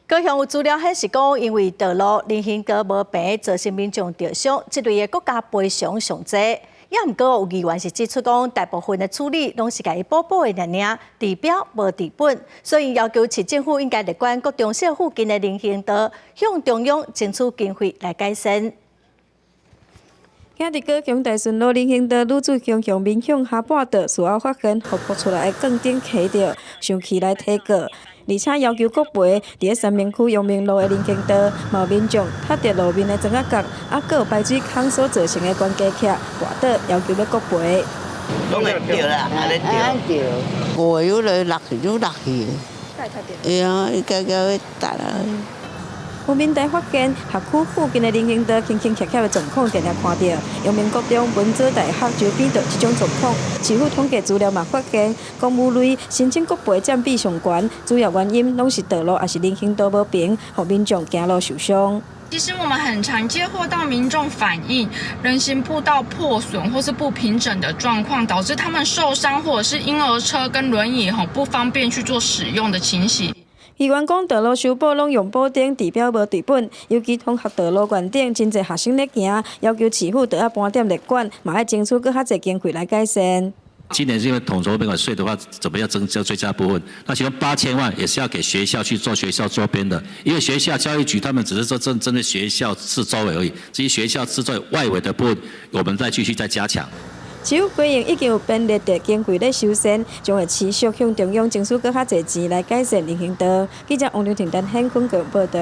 高雄有资料显示讲，因为道路人行道无平，造成民众受伤，这类的国家赔偿上济。也毋过有议员是指出讲，大部分的处理拢是家己补的尔，治标无治本，所以要求市政府应该列管各中小附近的人行道，向中央争取经费来改善。今日高雄大顺路人行道女子强向面向下半道，事后发现复爆出来的钢钉卡着，上起来提告，而且要求国赔。伫三明区阳明路的人行道，某民众踏着路面的砖仔角，还有排水孔所造成的关节卡滑倒，要求要国赔。拢会掉啦，安尼掉。我有来落去，有落去。哎呀，伊家家会打啦。有民代发现学区附近的人行道倾倾斜斜的状况，常常看到。阳明国中文藻大学周边就这种状况。市府统计资料嘛发现，公务类申请国赔占比上悬，主要原因拢是道路也是人行道无平，让民众行路受伤。其实我们很常接获到民众反映，人行步道破损或是不平整的状况，导致他们受伤，或者是婴儿车跟轮椅不方便去做使用的情形。议员讲，道路修补拢用补丁，治标无治本，尤其通学道路原顶真侪学生咧行，要求市府得要搬点列管，嘛要争取搁较侪经费来改善。今年是因为统筹变管税的话，怎么样增加追加部分？那其中8000万也是要给学校去做学校周边的，因为学校教育局他们只是说针对学校四周围而已，至于学校四周围外围的部分，我们再继续加强。市府规定已经有编列的经费咧修缮，将会持续向中央争取搁较侪钱来改善人行道。记者王刘婷、陈hen坤报道。